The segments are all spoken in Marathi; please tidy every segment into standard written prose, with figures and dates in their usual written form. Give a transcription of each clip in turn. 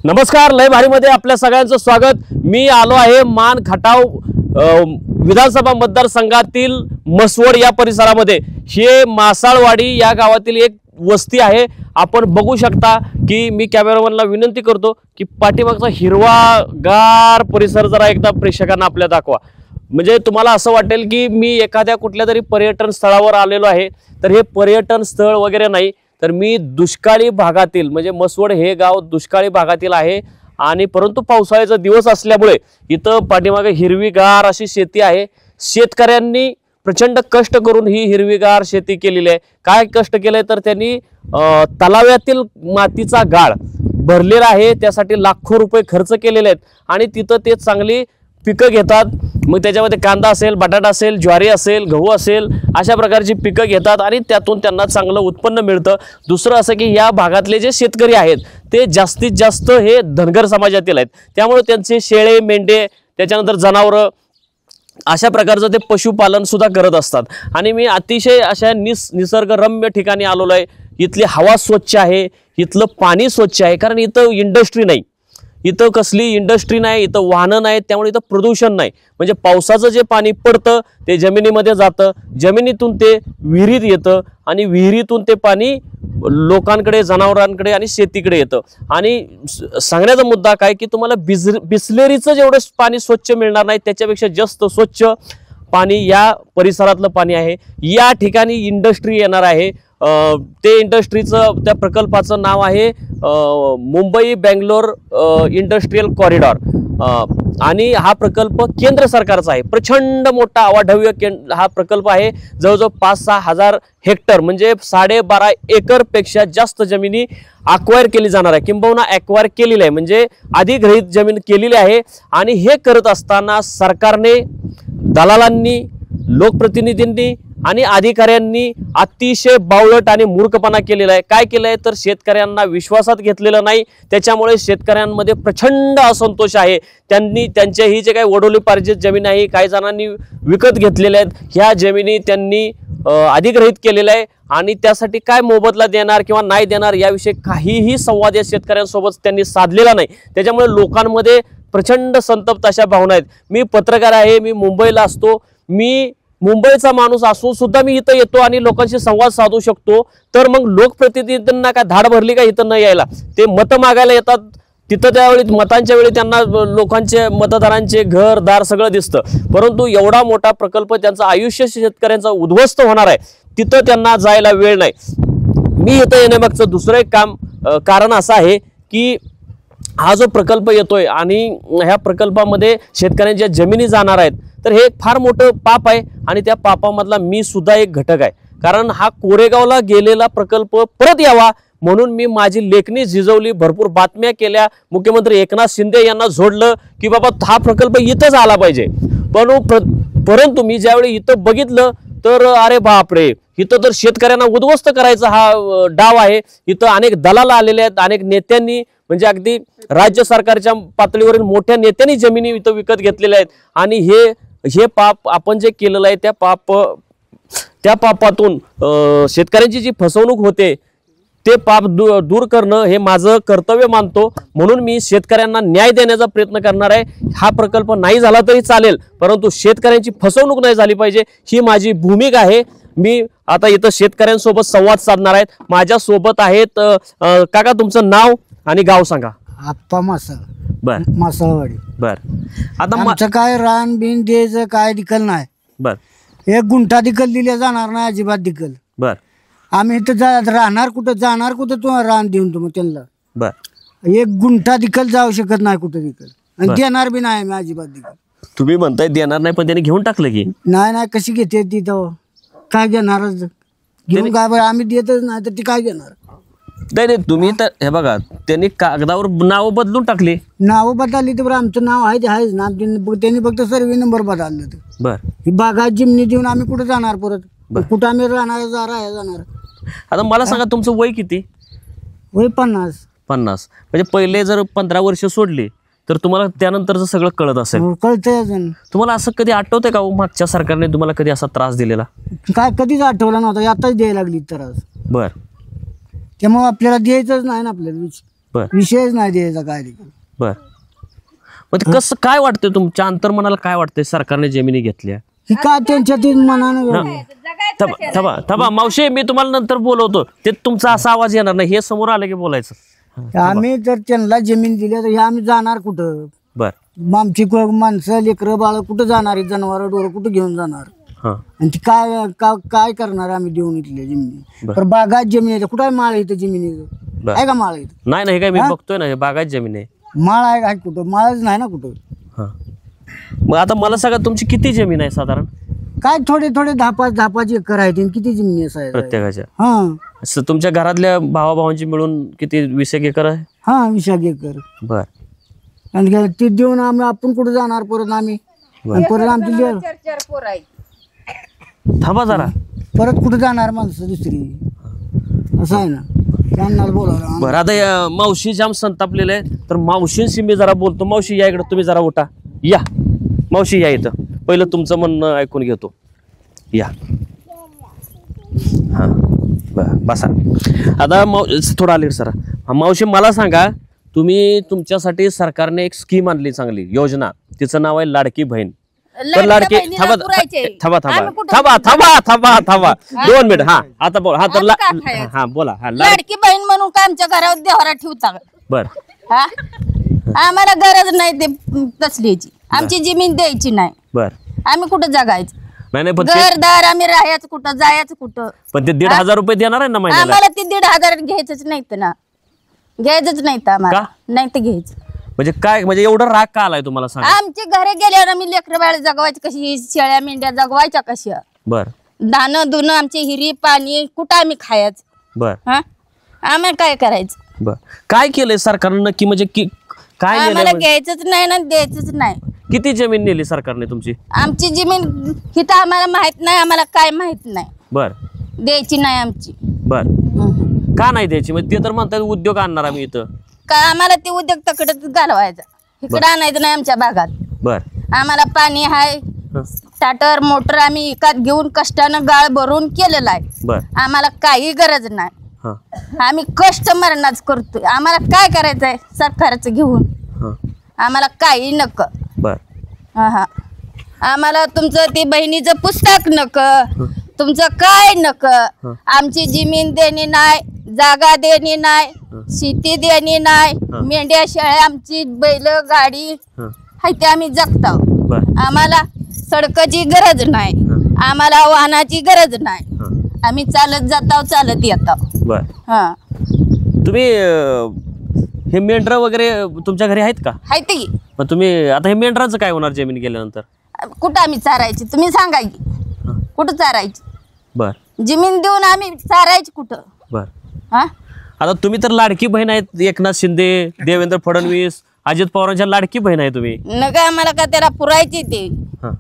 नमस्कार, लय भारीमध्ये आपल्या सगळ्यांचं स्वागत। मी आलो आहे मान खटाव विधानसभा मतदारसंघातील मसवड या परिसरामध्ये। हे मासाळवाडी या गावातील एक वस्ती आहे। आपण बघू शकता की मी कॅमेरामॅनला विनंती करतो की पाठीमागचा हिरवागार परिसर जरा एकदा प्रेक्षकांना आपल्या दाखवा। म्हणजे तुम्हाला असं वाटेल की मी एखाद्या कुठल्या तरी पर्यटन स्थळावर आलेलो आहे। तर हे पर्यटन स्थळ वगैरे नाही, तर मी दुष्काळी भागातील म्हणजे मसवड हे गाव दुष्काळी भागातील आहे आणि परंतु पावसाळ्याचा दिवस असल्यामुळे इथं पाठीमागे हिरवीगार अशी शेती आहे। शेतकऱ्यांनी प्रचंड कष्ट करून ही हिरवीगार शेती केलेली आहे। काय कष्ट केलंय तर त्यांनी तलावातील मातीचा गाळ भरलेला आहे, त्यासाठी लाखो रुपये खर्च केलेले आहेत आणि तिथं ते चांगली पिकं घेतात। मग त्याच्यामध्ये कांदा असेल, बटाटा असेल, ज्वारी असेल, गहू असेल, अशा प्रकारची पिकं घेतात आणि त्यातून त्यांना चांगलं उत्पन्न मिळतं। दुसरं असं की या भागातले जे शेतकरी आहेत ते जास्तीत जास्त हे धनगर समाजातील आहेत, त्यामुळे त्यांचे शेळे, मेंढे, त्याच्यानंतर जनावरं अशा प्रकारचं ते पशुपालन सुद्धा करत असतात। आणि मी अतिशय अशा निसर्गरम्य ठिकाणी आलेलो आहे। इथली हवा स्वच्छ आहे, इथलं पाणी स्वच्छ आहे, कारण इथं इंडस्ट्री नाही, इथं कसली इंडस्ट्री नाही, इथं वाहनं नाहीत, त्यामुळे इथं प्रदूषण नाही। म्हणजे पावसाचं जे पाणी पडतं ते जमिनीमध्ये जातं, जमिनीतून ते विहिरीत येतं आणि विहिरीतून ते पाणी लोकांकडे, जनावरांकडे आणि शेतीकडे येतं। आणि सांगण्याचा मुद्दा काय की तुम्हाला बिसलेरीचं जेवढं पाणी स्वच्छ मिळणार नाही त्याच्यापेक्षा जास्त स्वच्छ पाणी या परिसरातलं पाणी आहे। या ठिकाणी इंडस्ट्री येणार आहे। ते इंडस्ट्रीचं त्या प्रकल्पाचं नाव आहे मुंबई बेंगलोर इंडस्ट्रियल कॉरिडॉर आणि हा प्रकल्प केंद्र सरकारचा आहे। प्रचंड मोठा अवाढव्य हा प्रकल्प आहे। जवळजवळ 5-6 हजार हेक्टर म्हणजे 12.5 एकर पेक्षा जास्त जमिनी अक्वायर केली जाणार आहे, किंबहुना अक्वायर केलेली आहे, म्हणजे अधिग्रहित जमीन केलेली आहे। आणि हे करत असताना सरकारने, दलालांनी, लोकप्रतिनिधींनी आणि अधिकाऱ्यांनी अतिशय बावळट आणि मूर्खपणा केलेला आहे। काय केलंय तर शेतकऱ्यांना विश्वासात घेतलेलं नाही, त्याच्यामुळे शेतकऱ्यांमध्ये प्रचंड असंतोष आहे। त्यांनी त्यांच्या ही जे काही वडोलीपार्जित जमीन आहे काही जणांनी विकत घेतलेल्या आहेत, ह्या जमिनी त्यांनी अधिग्रहित केलेल्या आहे आणि त्यासाठी काय मोबदला देणार किंवा नाही देणार याविषयी काहीही संवाद या शेतकऱ्यांसोबत त्यांनी साधलेला नाही। त्याच्यामुळे लोकांमध्ये प्रचंड संतप्त अशा भावना आहेत। मी पत्रकार आहे, मी मुंबईला असतो, मी मुंबईचा माणूस असून सुद्धा मी इथं येतो आणि लोकांशी संवाद साधू शकतो, तर मग लोकप्रतिनिधींना काय धाड भरली का इथं न यायला? ते मतं मागायला येतात, तिथं त्यावेळी मतांच्या वेळी त्यांना लोकांचे, मतदारांचे घर दार सगळं दिसतं, परंतु एवढा मोठा प्रकल्प त्यांचं आयुष्य शेतकऱ्यांचा उद्ध्वस्त होणार आहे, तिथं त्यांना जायला वेळ नाही। मी इथं येण्यामागचं दुसरं एक कारण असं आहे की हा जो प्रकल्प येतोय आणि ह्या प्रकल्पामध्ये शेतकऱ्यांच्या जमिनी जाणार आहेत, तर हे एक फार मोठं पाप आहे आणि त्या पापामधला मी सुद्धा एक घटक आहे। कारण हा कोरेगावला गेलेला प्रकल्प परत यावा म्हणून मी माझी लेखणी झिजवली, भरपूर बातम्या केल्या, मुख्यमंत्री एकनाथ शिंदे यांना जोडलं की बाबा हा प्रकल्प इथंच आला पाहिजे। परंतु मी ज्यावेळी इथं बघितलं तर अरे बापरे, इथं तर शेतकऱ्यांना उद्ध्वस्त करायचा हा डाव आहे। इथं अनेक दलाल आलेले आहेत, अनेक नेत्यांनी म्हणजे अगदी राज्य सरकारच्या पातळीवरील मोठ्या नेत्यांनी जमिनी इथं विकत घेतलेल्या आहेत आणि हे पाप आपण जे केलेलं आहे त्या पापातून शेतकऱ्यांची जी फसवणूक होते ते पाप दूर करणं हे माझं कर्तव्य मानतो। म्हणून मी शेतकऱ्यांना न्याय देण्याचा प्रयत्न करणार आहे। हा प्रकल्प नाही झाला तरी चालेल, परंतु शेतकऱ्यांची फसवणूक नाही झाली पाहिजे, ही माझी भूमिका आहे। मी आता इथं शेतकऱ्यांसोबत संवाद साधणार आहेत। माझ्या सोबत आहेत काका, तुमचं नाव आणि गाव सांगा। आप्पा मासाळ, बर, मासाळवाडी। बर, आता आमचं काय रान बिन द्यायचं काय दिकल नाही। बर, 1 गुंठा दिकल दिल्या जाणार नाही, अजिबात दिकल। बर, आम्ही इथं राहणार कुठं, जाणार कुठं तू रान देऊन तुम्ही त्यांना? बर, 1 गुंठा दिकल जाऊ शकत नाही कुठं दिकल, आणि देणार बी नाही आम्ही अजिबात दिकल। तुम्ही म्हणताय देणार नाही, पण त्यांनी घेऊन टाकलं की? नाही, कशी घेते ती तर काय घेणारच, घेऊन काय बरं, आम्ही देतच नाही तर ती काय घेणार? नाही, तुम्ही तर हे बघा, त्यांनी कागदावर नाव बदलून टाकली, नाव बदलली तर आमचं नाव आहे ते आहेच ना, त्यांनी फक्त सर्वे नंबर बदललं ते। बर, ही बागात जिमनी देऊन आम्ही कुठं जाणार परत? कुठं आम्ही राहणार जाणार? आता मला सांगा, तुमचं वय किती? वय 50. म्हणजे पहिले जर 15 वर्ष सोडली तर तुम्हाला त्यानंतरचं सगळं कळत असेल? कळतंय अजून। तुम्हाला असं कधी आठवतंय का मागच्या सरकारने तुम्हाला कधी असा त्रास दिलेला? काय कधीच आठवला नव्हता, आताच द्यायला लागली त्रास। बर, त्यामुळे आपल्याला द्यायचंच नाही ना आपल्याला। बर विषयच नाही द्यायचा काय देखील. बर. मग ते कसं काय वाटतंय तुमच्या अंतर्मनाला, काय वाटतंय सरकारने जमिनी घेतल्या? ही का त्यांच्या तीन मनानं थांबा थांबा मावशी, मी तुम्हाला नंतर बोलवतो. ते तुमचा असा आवाज येणार नाही, हे समोर आलं की बोलायचं. आम्ही जर त्यांना जमीन दिली तर हे आम्ही जाणार कुठं? बर. आमची माणसं लेकरं बाळ कुठं जाणार? जनावर डोरं कुठं घेऊन जाणार? हा आणि ती काय करणार आम्ही देऊन इथल्या जमिनी? तर बागायत जमीन आहे, कुठं आहे माळ इथं जमिनीचं? आहे का माळ इथं? नाही नाही, काय मी बघतोय ना, हे बागायत जमीन आहे. माळ आहे का कुठं? माळच नाही ना कुठं. हा. मग आता मला सांगा, तुमची किती जमीन आहे साधारण? काय थोडे 10-5 एकर आहेत. किती जमिनी असायचं प्रत्येकाच्या? हा असं तुमच्या घरातल्या भावाभावांची मिळून किती 20 एकर आहे? हा 20 एकर. बर. आणि ते देऊन आपण कुठं जाणार परत? आम्ही परत आमची थांबा जरा, परत कुठं जाणार माणसं दुसरी? असं आहे ना, त्यांना बोलावलं. बरं. आता या मावशी जाम संतापलेलं आहे, तर मावशींशी मी जरा बोलतो. मावशी या इकडं, तुम्ही जरा उठा. या मावशी, या इथं. पहिलं तुमचं म्हणणं ऐकून घेतो. या. हा बसा. आता थोडं आले सर. मावशी मला सांगा, तुम्ही तुमच्यासाठी सरकारने एक स्कीम आणली, चांगली योजना, तिचं नाव आहे लाडकी बहीण. तर लाडकी, थांबा थांबा थांबा थांबा थांबा थांबा 2 मिनिट. हा आता बोला. हा तर हा बोला. हा लाडकी बहीण म्हणून का आमच्या घरावर देवारा ठेवता? बर. हा, आम्हाला गरज नाही ते तसलीची. आमची जमीन द्यायची नाही. बर. आम्ही कुठं जगायचं? नाही पण घरदार आम्ही राहायचं कुठं, जायचं कुठं? पण ते 1,500 रुपये देणार आहे ना महिन्याला? आम्हाला ते 1,500 घ्यायचंच नाहीत ना, घ्यायचंच नाहीत आम्हाला. नाही तर घ्यायचं. म्हणजे काय, म्हणजे एवढं राग का आलाय तुम्हाला सांगा? आमच्या घरी गेल्यावर आम्ही लेकरं बाळ जगवायची कशी? शेळ्या मेंढ्या जगवायच्या कशा? बर. दाणं धुणं आमची हिरी पाणी कुठं आम्ही खायचं? बर. हा, आम्हाला काय करायचं? बर. काय केलंय सरकारनं नक्की, म्हणजे काय आम्हाला नेलंय? घ्यायचंच नाही ना, द्यायचंच नाही. किती जमीन नेली सरकारने तुमची? आमची जमीन हिथं आम्हाला माहित नाही, आम्हाला काय माहित नाही. बर. द्यायची नाही आमची. बर. का नाही द्यायची? म्हणजे ते तर म्हणतात उद्योग आणणार आम्ही इथं. का आम्हाला ते उद्योग तकडे घालवायचा, इकडे आणायचं नाही आमच्या भागात. बर. आम्हाला पाणी आहे, स्टार्टर मोटर आम्ही एकात घेऊन कष्टानं गाळ भरून केलेला आहे. बर. आम्हाला काही गरज नाही. हा. आम्ही कष्ट मरणाच करतोय. आम्हाला काय करायचंय सरकारचं घेऊन? हा. आम्हाला काही नक. बर. हा, आम्हाला तुमचं ते बहिणीचं पुस्तक नक, तुमचं काय नक. आमची जमीन देणी नाही, जागा देणी नाही, शेती देणी नाही, मेंढ्या शेळ्या आमची बैल गाडी हाय ते आम्ही जगताव. आम्हाला सडकाची गरज नाही, आम्हाला वाहनाची गरज नाही. आम्ही चालत जाताव, चालत येताव. बर. हा. तुम्ही हे मेंढर वगैरे तुमच्या घरी आहेत का? हाय ते. मग तुम्ही आता हे मेंढरांचं काय होणार जमीन गेल्यानंतर? कुठं आम्ही चारायची? तुम्ही सांगा की कुठं चारायची? बर. जमीन देऊन आम्ही चारायची कुठं? बर. हा, आता तुम्ही तर लाडकी बहीण आहेत, एकनाथ शिंदे, देवेंद्र फडणवीस, अजित पवारांच्या लाडकी बहीण आहे तुम्ही. नका आम्हाला का त्याला पुरायची ते. हा.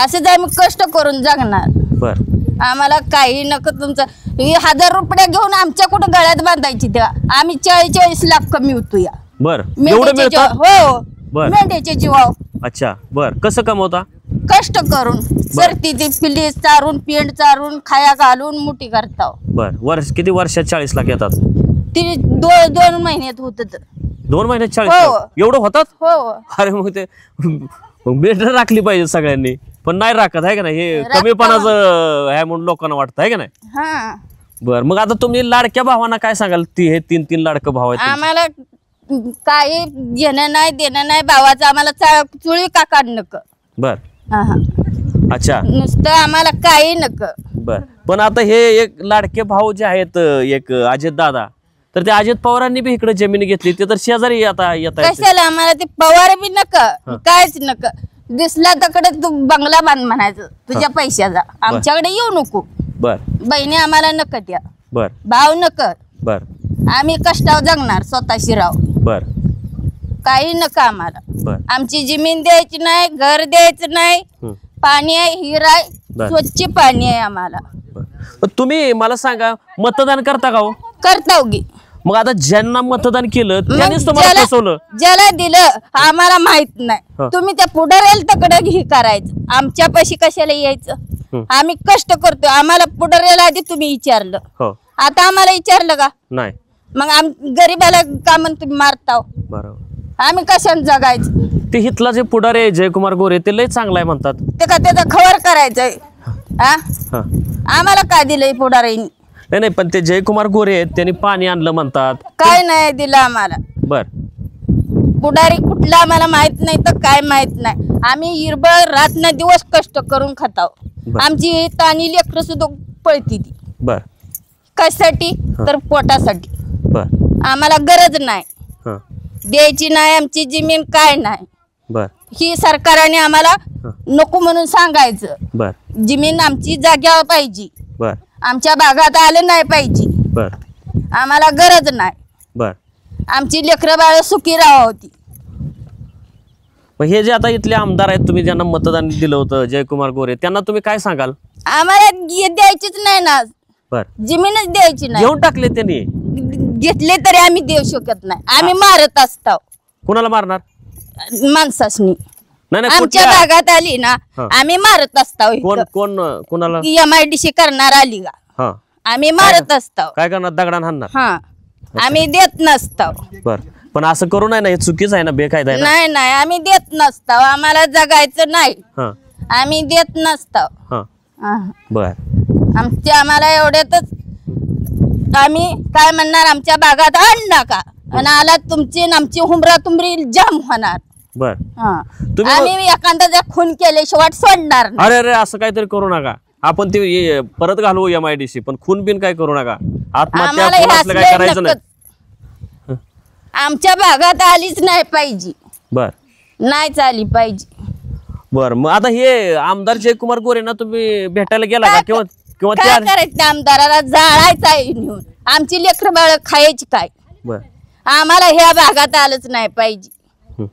असंच आम्ही कष्ट करून जगणार. बर. आम्हाला काही नको तुमचं. 1,000 रुपये घेऊन आमच्या कुठं गळ्यात बांधायची तेव्हा? आम्ही 40-40 लाख कमी होतो या बर. एवढं मेंढ्याच्या मिळतं? जीवा- हो, बर. मेंढ्याच्या जीवाव अच्छा. बर. कसं कमवता? कष्ट करून सरती ती पिल्ली चारून, पेंड चारून, खाया घालून मोठी करताव. बर. किती वर्षात 40 लाख येतात? ती 2 महिन्यात होत. 2 महिन्यात 40 हो. लाख एवढं होतात? हो. अरे मग ते मेंढर राखली पाहिजे सगळ्यांनी, पण नाही राखत आहे का नाही? हे राखता. कमीपणाचं आहे म्हणून लोकांना वाटतं आहे का नाही? हा, बर. मग आता तुम्ही लाडक्या भावांना काय सांगाल? हे 3 लाडकं भाव आहेत. आम्हाला काही घेणं नाही देणं नाही. भावाचं आम्हाला चुळी का काढ नक. बर. हा, अच्छा. नुसतं आम्हाला काही नक. बर. पण आता हे एक लाडके भाऊ जे आहेत, एक अजित दादा, तर ते अजित पवारांनी बी इकडे जमीन घेतली, ते तर शेजारी आता येत आहेत. कशाला आम्हाला ते पवार बी नक, कायच नक. दिसला तकडे तू बंगला बांध म्हणायचं तुझ्या पैशाचा. आमच्याकडे येऊ नको. बर. बहिणी आम्हाला नक त्या. बर. भाव नक. बर. आम्ही कष्टावर जगणार स्वतःशी राव. बर. काही नका आम्हाला. बर. आमची जमीन द्यायची नाही, घर द्यायचं नाही, पाणी आहे, हिरा आहे, स्वच्छ पाणी आहे आम्हाला. पण तुम्ही मला सांगा, मतदान करता का हो? करताव गी. मग आता ज्यांना मतदान केलं त्यांनीच तुम्हाला फसवलं. ज्याला दिलं आम्हाला माहित नाही. तुम्ही त्या पुढाऱ्याला तकडे हे करायचं, आमच्या पाशी कशाला यायचं? आम्ही कष्ट करतोय. आम्हाला पुढाऱ्याला आधी तुम्ही विचारलं, हो. आता आम्हाला विचारलं का? नाही. मग गरीबाला का म्हणून तुम्ही मारताव? बरोबर. आम्ही कशाने जगायचं? ते हितला जे पुढारी आहे जयकुमार गोरे ते लय चांगला आहे म्हणतात. ते का त्याचा खबर करायचंय? हा, हा. आम्हाला काय दिलंय पुढाऱ्यांनी? नाही नाही, पण ते जयकुमार गोरे आहेत त्यांनी पाणी आणलं म्हणतात. काय नाही दिलं आम्हाला. बर. पुढारी कुठला आम्हाला माहित नाही तर काय माहित नाही. आम्ही हिरबळ रात्र दिवस कष्ट करून खाताव. बर. आमची तानी लेकरं सुद्धा पळती ती. बर. कशासाठी? तर पोटासाठी. बर. आम्हाला गरज नाही हा. द्यायची, नाही आमची जमीन काय नाही. बर. ही सरकारने आम्हाला नको म्हणून सांगायचं. बर. जमीन आमची जाग्यावर पाहिजे, बर. आमच्या भागात आलं नाही पाहिजे. बर. आम्हाला गरज नाही. बर. आमची लेकरं बाळ सुखी राहावं होती. मग हे जे आता इथले आमदार आहेत तुम्ही ज्यांना मतदान दिलं होतं जयकुमार गोरे, त्यांना तुम्ही काय सांगाल? आम्हाला द्यायचीच नाही ना, बर. जमीनच द्यायची नाही. घेऊन टाकले त्यांनी. घेतले तरी आम्ही देऊ शकत नाही. आम्ही मारत असतो कुणाला मारणार? माणसासनी. नाही नाही, आमच्या कुठल्या- भागात आली ना हा. आम्ही मारत असतो. कोण कोण कुणाला? MIDC करणार आली का हा. आम्ही मारत असतो. काय करणार? दगडान हाणणार? हा, आम्ही देत नसतो. बर. पण असं करू नये ना, हे चुकीच आहे ना, बेकायदा आहे ना. नाही नाही, आम्ही देत नसतो. आम्हाला जगायचं नाही, हा. आम्ही देत नसतो. हा. हा. बर. आम्हाला एवढ्यातच आम्ही काय म्हणणार, आमच्या भागात आण नका आणि आला तुमची आणि आमची हुमरा तुमरी जाम होणार. बर. हा. तुम्ही आम्ही एखादा खून केल्याशिवाय सोडणार नाही. अरे अरे, असं काहीतरी करू नका. आपण ते परत घालवू MIDC, पण खून बिन काय करू नका. आत्महत्या आम्हाला खून हे असलं काय असले करायचं नाही. नकद. आमच्या भागात आलीच नाही पाहिजे, बर. नाहीच आली पाहिजे. बर. मग आता हे आमदार जयकुमार गोरे ना तुम्ही भेटायला गेला का? किंवा किंवा काय त्या करायचं? आमदाराला जाळायचं आहे नेऊन. आमची लेकरं बाळ खायची काय? बर. आम्हाला ह्या भागात आलंच नाही पाहिजे. हं.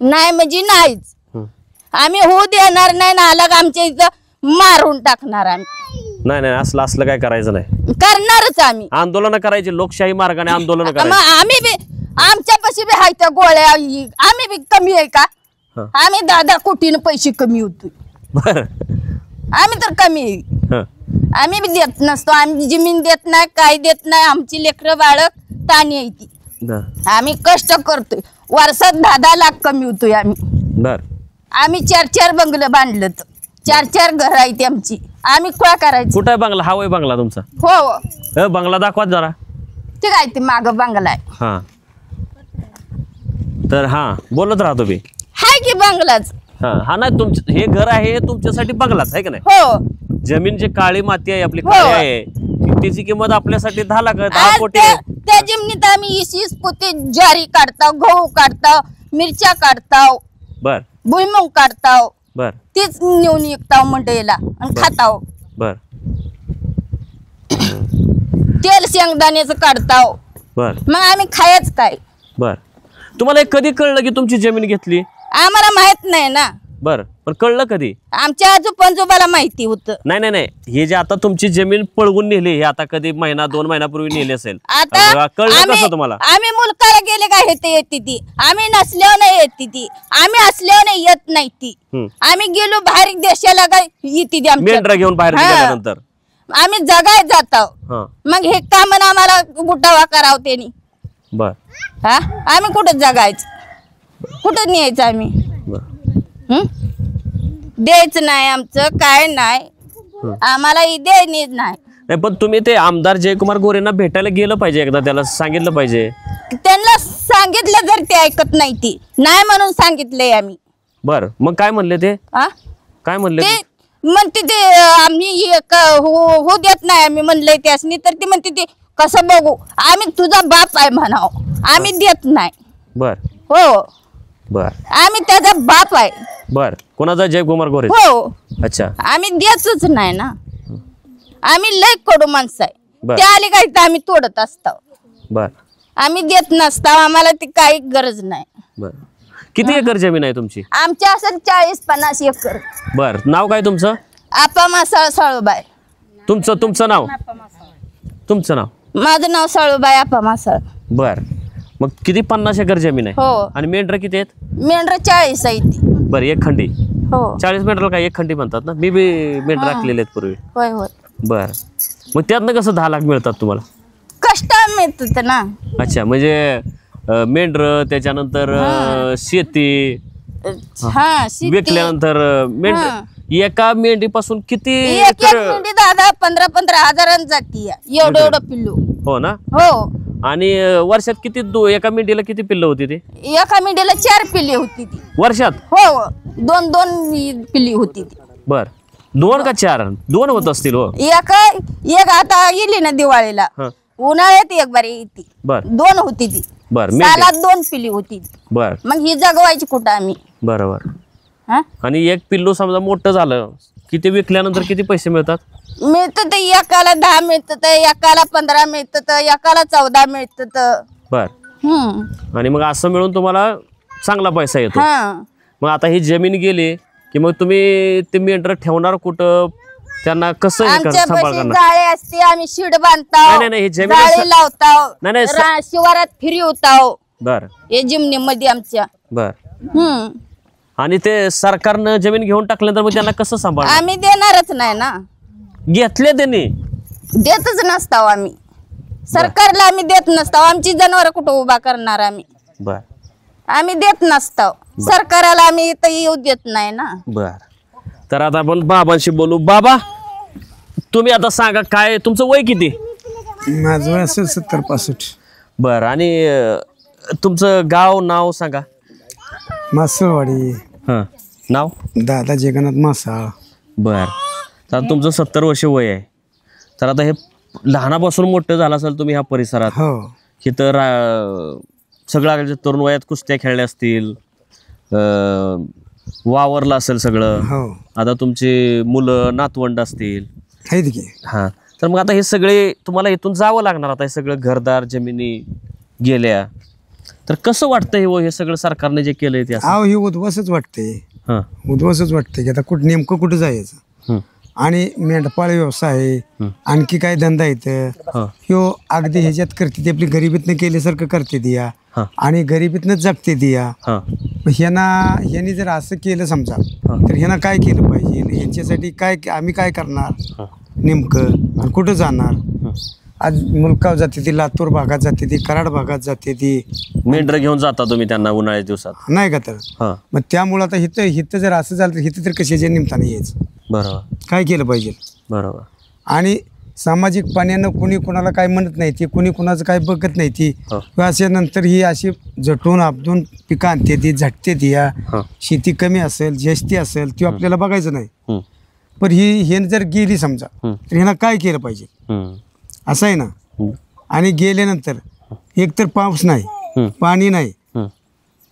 नाही म्हणजे नाहीच. हं. आम्ही होऊ देणार नाही ना, आला का आमच्या इथं मारून टाकणार. आम्ही नाही नाही, असलं असलं काय करायचं नाही. करणारच आम्ही. आंदोलन करायचे, लोकशाही मार्गाने आंदोलन मग करायचे. आम्ही बी आमच्या पाशी बी हाय त्या गोळ्या. आम्ही बी कमी आहे का? हं. आम्ही 10 कोटीनं पैसे कमी होतो. बर. आम्ही तर कमी आहे. हं. आम्ही बी देत नसतो. आम्ही जमीन देत नाही, काय देत नाही. आमची लेकरं बाळक ताणी आहे ती. बर. आम्ही कष्ट करतोय. वर्षात 10 लाख कमी होतोय आम्ही. बर. आम्ही 4 बंगलं बांधलं, 4 घर आहेत आमची. आम्ही काय करायचं? कुठं आहे बंगला? हा वय बंगला तुमचा? हो, बंगला दाखवा जरा. ते काय ते माग बंगला आहे. हा. तर हा बोलत राहतो मी. हाय की बंगलाच? हा हा, नाही तुमचं हे घर आहे, तुमच्यासाठी बंगलाच आहे का नाही? हो. जमीन जी काळी माती आहे आपली हो. काळी आहे, त्याची किंमत आपल्यासाठी 10 लाख 10 आज कोटी त्या आहे. त्या जमिनीत आम्ही 20 पोते ज्वारी काढताव, गहू काढताव, मिरच्या काढताव, बर. भुईमुग काढताव. बर. तेच नेऊन विकताव मंडईला आणि खाताव. बर. तेल शेंगदाण्याचं काढताव. बर. मग आम्ही खायच काय? बर. तुम्हाला हे कधी कळलं की तुमची जमीन घेतली? आम्हाला माहित नाही ना. बर. पण कळलं कधी? आमच्या आजोबाला माहिती होतं. नाही नाही नाही, हे जे आता तुमची जमीन पळवून नेली, हे आता कधी 1-2 महिन्यापूर्वी नेली असेल, आता कळलं कसं तुम्हाला? आम्ही मुलकाला गेले का हे येते ती. आम्ही नसल्यावर नाही येते ती. आम्ही असल्यावर नाही येत नाही ती. आम्ही गेलो बाहेर देशाला काय येते ती आमच्या. मेंढरा घेऊन बाहेर गेल्यानंतर आम्ही जगाय जातो. हा. मग हे काम आम्हाला गुटावा करावं त्यांनी. बर. हा, आम्ही कुठं जगायचं? कुठं न्यायचं आम्ही? बर. द्यायचं नाही आमचं काय नाही. आम्हाला द्यायनीच नाही. नाही, पण तुम्ही ते आमदार जयकुमार गोरेंना भेटायला गेलं पाहिजे, एकदा त्याला सांगितलं पाहिजे. त्यांना सांगितलं जर ते ऐकत नाही, ती नाही म्हणून सांगितलंय आम्ही. बर. मग काय म्हणले ते? हा, काय म्हणले? ते म्हणते ते आम्ही हो देत नाही. आम्ही म्हणलंय त्यासनी तर ती म्हणते ते कसं बघू, आम्ही तुझा बाप आहे म्हणाव, आम्ही देत नाही. बर. हो, बर. आम्ही त्याचा बाप आहे. बर. कोणाचा? जयकुमार गोरे? हो. अच्छा. आम्ही देतच नाही ना. आम्ही लय कडू माणसं आहे. बर. ते आले काय तर आम्ही तोडत असतो. बर. आम्ही देत नसतो. आम्हाला ती काही गरज नाही. बर. किती एकर जमीन आहे तुमची? आमच्या असं 40-50 एकर. बर. नाव काय तुमचं? आपा मासाळ साळूबाई. तुमचं नाव? तुमचं नाव? माझं नाव साळूबाई आपा मासाळ. बर. मग किती? 50 एकर जमीन आहे. हो. आणि मेंढर किती आहेत? मेंढर 40 आहे ती. बर. एक खंडी? हो. 40 मेंढराला काय एक खंडी म्हणतात ना? मी बी मेंढर राखलेले आहेत पूर्वी. होय होय. बर. मग त्यातनं कसं 10 लाख मिळतात तुम्हाला? कष्ट मिळत ना. अच्छा, म्हणजे मेंढर, त्याच्यानंतर शेती, हा शेती. विकल्यानंतर एका मेंढीपासून किती एक मेंढी दादा 15-15 हजारांनी जाती एवढं पिल्लू. हो ना. हो. आणि वर्षात किती एका मेंढीला किती पिल्लं होती ती? एका मेंढीला 4 पिल्ली होती ती वर्षात. हो, 2 पिल्ली होती ती. बर, 2 का 4? 2 होत असतील. हो, एक आता गेली ना दिवाळीला, उन्हाळ्यात एक बारी येते. बर, 2 होती ती. बर, सालात 2 पिल्ली होती. बर, मग ही जगवायची कुठं आम्ही? बरोबर. हा, आणि एक पिल्लू समजा मोठं झालं, किती विकल्यानंतर किती पैसे मिळतात? मिळतं ते एकाला 10 मिळतं, एकाला 15 मिळतं, एकाला 14 मिळतं. बर. आणि मग असं मिळून तुम्हाला चांगला पैसा येतो. मग आता ही जमीन गेली की मग तुम्ही ते मेंढर ठेवणार कुठं? त्यांना कसं सांभाळ करणार? जाळे असते, आम्ही शिड बांधताव, जाळे लावताव, शिवारात फिरवताव. बर. हे जिमनी मध्ये आमच्या. बर. आणि ते सरकारनं जमीन घेऊन टाकल्यानंतर मग त्यांना कसं सांभाळ? आम्ही देणारच नाही ना. घेतले त्यांनी? देतच नसताव आम्ही सरकारला. आम्ही देत नसताव. आमची जनावर कुठं उभा करणार आम्ही? बर. आम्ही देत नसताव सरकाराला. आम्ही इथं येऊ देत नाही ना. बर. तर आता आपण बाबांशी बोलू. बाबा, तुम्ही आता सांगा, काय तुमचं वय किती? माझं वय असेल 70-65. बर. आणि तुमचं गाव नाव सांगा. मासळवाडी. नाव? दादा जगन्नाथ मासाळ. बर. तर तुमचं 70 वर्ष वय आहे. तर आता हे लहानापासून मोठं झालं असेल तुम्ही ह्या परिसरात. हो. इथं सगळ्या तरुण वयात कुस्त्या खेळल्या असतील, वावरलं असेल सगळं. हो. आता तुमची मुलं नातवंड असतील. आहेत की. हा. तर मग आता हे सगळे तुम्हाला इथून जावं लागणार. आता हे सगळं घरदार जमिनी गेल्या, तर कसं वाटतंय हे सगळं सरकारने जे केलंय ते? हे उद्वासच वाटते. उद्वासच वाटते की आता नेमकं कुठं जायचं. आणि मेंढपाळ व्यवसाय आहे, आणखी काय धंदा येतं ह्यो अगदी ह्याच्यात करते ती आपली गरिबीतनं केल्यासारखं करते ती या, आणि गरिबीतनंच जगते ती या. ह्यांनी जर असं केलं समजा, तर ह्यांना काय केलं पाहिजे? ह्यांच्यासाठी काय आम्ही काय करणार नेमकं, आणि कुठं जाणार? आज मुलगाव जाते ती, लातूर भागात जाते ती, कराड भागात जाते ती. मेंढर घेऊन जाता तुम्ही त्यांना उन्हाळ्याच्या दिवसात, नाही का? तर मग त्यामुळं आता हिथं जर असं झालं तर हिथं तर कशाच्या निमित्ताने यायचं? बरोबर. काय केलं पाहिजे? बरोबर. आणि सामाजिक पाण्यानं कुणी कुणाला काय म्हणत नाही, ती कुणी कुणाचं काय बघत नाही ती. असे नंतर ही अशी झटून आपदून पिकं आणते ती, झटते ती या. शेती कमी असेल, जास्ती असेल, ती आपल्याला बघायचं नाही. पण ही जर गेली समजा, तर ह्यांना काय केलं पाहिजे असं आहे ना. आणि गेल्यानंतर एकतर पाऊस नाही, पाणी नाही,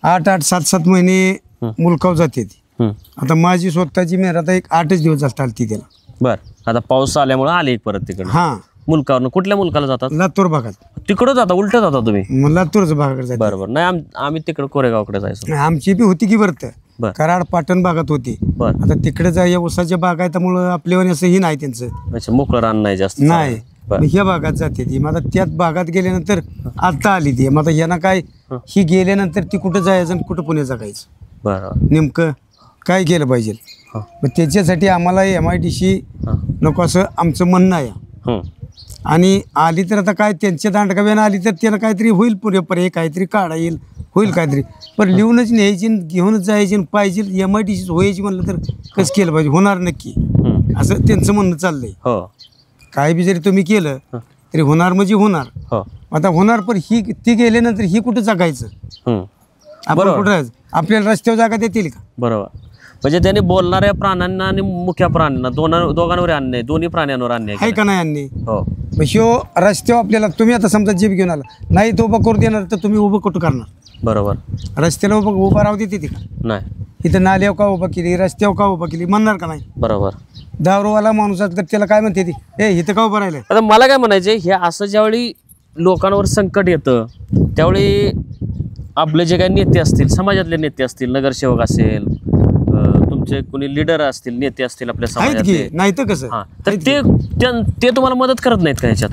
8-8, 7-7 महिने मुलकाव जाते ती. आता माझी स्वतःची मेहनत आता 8च दिवस चालती त्याला. बर. आता पाऊस आल्यामुळे आले परत तिकडे. मुलकावर. कुठल्या मुलकाला जातात? लातूर भागात. तिकडं जाता? उलट जाता तुम्ही? लातूरच्या भागाकडे जाते. बरोबर. नाही, आम्ही तिकडे कोरेगावकडे जायचो. आमची बी होती की बरं, कराड पाटण भागात होती. आता तिकडे जा ऊसाच्या बाग आहे, त्यामुळं आपल्यावर असंही नाही त्यांचं. अच्छा, मोकळं रान नाही जास्त. नाही, ह्या भागात जाते ती. मग त्याच भागात गेल्यानंतर आता आली ती. मग यांना काय, ही गेल्यानंतर ती कुठं जायचं आणि कुठं पुणे जगायचं? बरोबर. नेमकं काय केलं पाहिजे? मग त्याच्यासाठी आम्हाला MIDC नको असं आमचं म्हणणं आहे. आणि आली तर आता काय त्यांच्या दांडगाव्यानं आली तर त्याला काहीतरी होईल, पुरेपर्यंत काहीतरी काढा येईल, होईल काहीतरी. पण लिहूनच न्यायची, घेऊनच जायची, पाहिजे MIDC व्हायची म्हणलं तर कसं केलं पाहिजे? होणार नक्की असं त्यांचं म्हणणं चाललंय. काय बी जरी तुम्ही केलं तरी होणार म्हणजे होणार. आता होणार, पण ती गेल्यानंतर ही कुठं जगायचं? आपण कुठं आपल्याला रस्त्यावर जागा देतील का? बरोबर. म्हणजे त्यांनी बोलणाऱ्या प्राण्यांना आणि मुख्या प्राण्यांना दोघांवर अन्याय, दोन्ही प्राण्यांवर अन्याय आहे का नाही अन्याय? मग ह्यो रस्त्यावर आपल्याला, तुम्ही आता समजा जीप घेऊन आला नाही, तो उभं करू देणार तर तुम्ही उभं कुठं करणार? बरोबर. रस्त्याला उभं राहू देते ती का? नाही. इथं नाल्यावर का उभं केली, रस्त्यावर का उभं केली म्हणणार का नाही? बरोबर. दारूवाला माणूस तर त्याला काय म्हणते ती, इथं का उभं राहिलंय? आता मला काय म्हणायचे, हे असं ज्यावेळी लोकांवर संकट येतं त्यावेळी आपले जे काही नेते असतील, समाजातले नेते असतील, नगरसेवक असेल, तुमचे कोणी लीडर असतील, नेते असतील आपल्या समाजातले, नाही तर कसं, तर ते तुम्हाला मदत करत नाहीत का ह्याच्यात?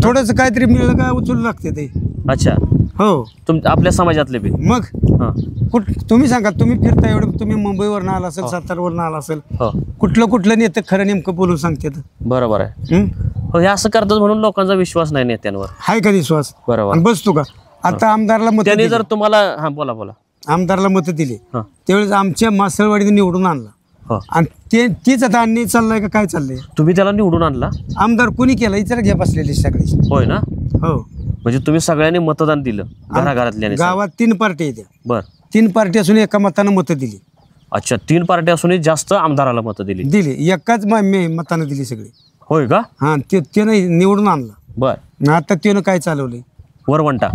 थोडंच काहीतरी मिळलं का उचलू लागते ते. अच्छा. हो. आपल्या समाजातले बी. मग तुम्ही सांगा, तुम्ही फिरता एवढं, तुम्ही मुंबईवरनं आला असेल, सातारवरनं आला असेल, कुठलं नेतं खरं नेमकं बोलून सांगते? बरोबर आहे. हो, हे असं करतात म्हणून लोकांचा विश्वास नाही नेत्यांवर. हाय का विश्वास? बरोबर. आणि बसतो का? आता आमदारला मत त्यांनी जर तुम्हाला हा बोला बोला आमदारला मत दिली हा. त्यावेळेस आमच्या मासळवाडीने निवडून आणला हो. आणि तीच आता अन्याय चाललाय का काय चाललंय? तुम्ही त्याला निवडून आणला? आमदार कोणी केला इतर घ्या बसलेली सगळी. होय ना? हो. म्हणजे तुम्ही सगळ्यांनी मतदान दिलं घराघरातल्याने? गावात 3 पार्टी आहेत. बर. 3 पार्टी असून एका मतानं मतं दिली. अच्छा, 3 पार्ट्या असूनही जास्त आमदाराला मतं दिली? एकाच मतानं दिली सगळी. होय का? हा, ते नाही निवडून आणला. बर. आता त्यानं काय चालवलंय? वरवंटा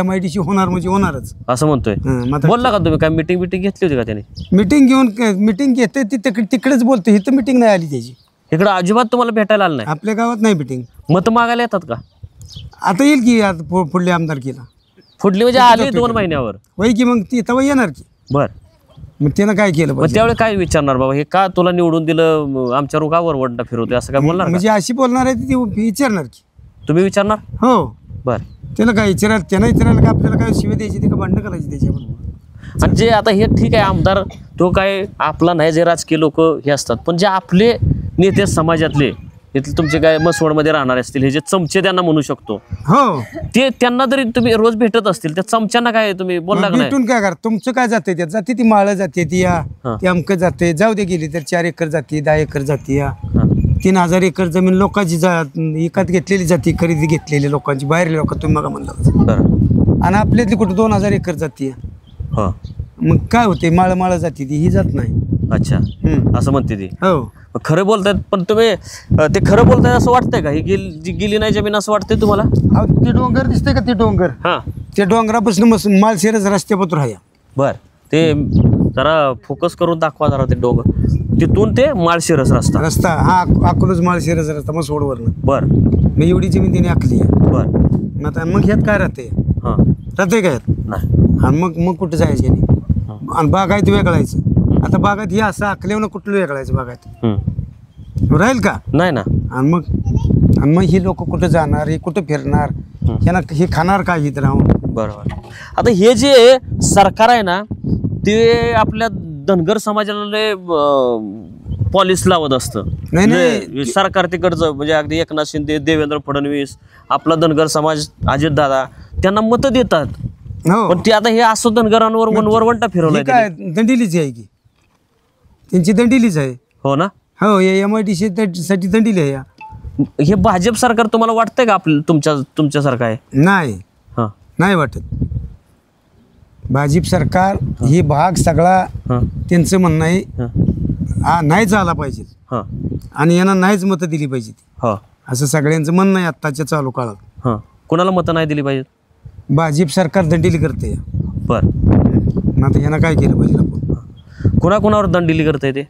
MIDC होणार म्हणजे होणारच असं म्हणतोय. बोलला का तुम्ही? काय मीटिंग घेतली होती का त्याने? मीटिंग घेते तिकडेच बोलतो. इथं मीटिंग नाही आली त्याची. इकडे अजिबात तुम्हाला भेटायला आलं नाही? आपल्या गावात नाही मीटिंग. मत मागायला येतात का? आता येईल की आता पुढल्या आमदारकीला. फुटली म्हणजे आली 2 महिन्यावर? होय की मग ती तेव्हा येणार की. बर. मग त्यानं काय केलं मग पाहिजे? त्यावेळी काय विचारणार? बाबा हे का तुला निवडून दिलं, आमच्या का वरवंटा फिरवतोय असं काय बोलणार का? म्हणजे अशी बोलणार आहे ती विचारणार की. तुम्ही विचारणार? हो. बर. त्याला काय त्यानं विचारायला का आपल्याला काय शिवाय द्यायची ती का भांडणं करायची त्याच्यावर? आणि जे आता हे ठीक आहे आमदार तो काय आपला नाही, जे राजकीय लोक हे असतात, पण जे आपले नेते समाजातले इथले तुमचे काय मसवडमध्ये राहणारे असतील, हे जे चमचे त्यांना म्हणू शकतो, हो, ते त्यांना जरी तुम्ही रोज भेटत असतील, त्या चमच्यांना काय तुम्ही बोलला का नाही? भेटून काय करा? तुमचं काय जाते त्यात? जाते ती माळ जाते ती या हा. ती अमकं जाते. जाऊ दे गेली तर 4 एकर जाते, 10 एकर जाते या. हा. 3000 एकर जमीन लोकांची विकत घेतलेली जाते, खरेदी घेतलेली लोकांची, बाहेर लोक तुम्ही मग म्हणलं. बरं. आणि आपल्यातली कुठं 2000 एकर जाते. हो. मग काय होते? माळ जाते ती, ही जात नाही. अच्छा, असं म्हणते ती. हो. खरं बोलतायत, पण तुम्ही ते खरं बोलताय असं वाटतंय का? ही गेली नाही जमीन असं वाटतंय तुम्हाला? अहो, ते डोंगर दिसते का? ते डोंगर, हा, त्या डोंगरापासून माळशिरस रस्त्यापत्र आहे. बर. ते जरा फोकस करून दाखवा जरा ते डोंगर, तिथून ते माळशिरस रस्ता. हा, अकोलच माळशिरस रस्ता मग सोडवरनं. बर. मग एवढी जमीन त्याने आखली आहे. बर. आता मग ह्यात काय राहते? हा, राहते काय ह्यात? नाही. आणि मग कुठं जायचं याने? आणि बागायत वेगळायचं. आता बागायत हे असं आखल्यावर कुठलं वेगळायचं? बागायत राहील का? नाही ना. आणि मग ही लोक कुठं जाणार? हे कुठं फिरणार? ह्यांना हे खाणार काय इथं राहून? बरोबर. आता हे जे सरकार आहे ना, ते आपल्या धनगर समाजाला पॉलिस लावत असतं. नाही. सरकार तिकडचं म्हणजे अगदी एकनाथ शिंदे, देवेंद्र फडणवीस, आपला धनगर समाज, अजितदादा त्यांना मतं देतात. हो. पण ते आता हे असं धनगरांवर वरवंटा फिरवलाय. काय दंडिलीच आहे की? त्यांची दंडिलीच आहे. हो ना. हो, MIDC साठी दंडिली आहे. हे भाजप सरकार तुम्हाला वाटतंय का आपलं तुमच्यासारखं आहे? नाही, हा, नाही वाटत. भाजप सरकार ही भाग सगळा हा, त्यांचं म्हणणं आहे नाही झाला पाहिजे हा, आणि यांना नाहीच मतं दिली पाहिजे हा, असं सगळ्यांचं म्हणणं आहे आत्ताच्या चालू काळात. हा. कोणाला मतं नाही दिली पाहिजे? भाजप सरकार दंडिली करते. बर. मग आता यांना काय केलं पाहिजे आपण? कोणाकोणावर दंडिली करताय ते?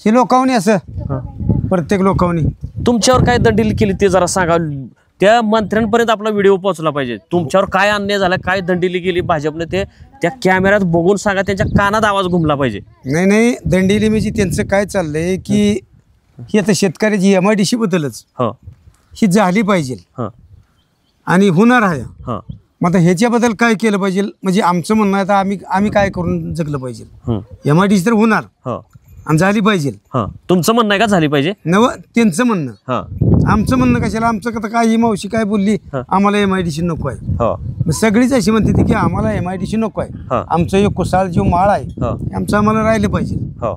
हे लोकांनी असं हा. प्रत्येक लोकांनी. तुमच्यावर काय दंडिली केली ते जरा सांगा. त्या मंत्र्यांपर्यंत आपला व्हिडिओ पोहोचला पाहिजे. तुमच्यावर काय अन्याय झाला, काय दंडिली केली भाजपने, ते त्या कॅमेऱ्यात बघून सांगा. त्यांच्या कानात आवाज घुमला पाहिजे. नाही, दंडिली म्हणजे त्यांचं काय चाललंय की ही आता शेतकऱ्याची MIDC बद्दलच हो, ही झाली पाहिजे हा, आणि होणार आहे. हा, मग आता ह्याच्याबद्दल काय केलं पाहिजे? म्हणजे आमचं म्हणणं आहे आता आम्ही काय करून जगलं पाहिजे? MIDC तर होणार हो, आणि झाली पाहिजे. हा. तुमचं म्हणणं आहे का झाली पाहिजे? त्यांचं म्हणणं. हा, आमचं म्हणणं कशाला? आमचं आता काय, ही मावशी काय बोलली, आम्हाला MIDC नको आहे. हो, मग सगळीच अशी म्हणते की आम्हाला MIDC नको आहे. हा. आमचं हे कुसाळ जो माळ आहे आमचं आम्हाला राहिलं पाहिजे. हो,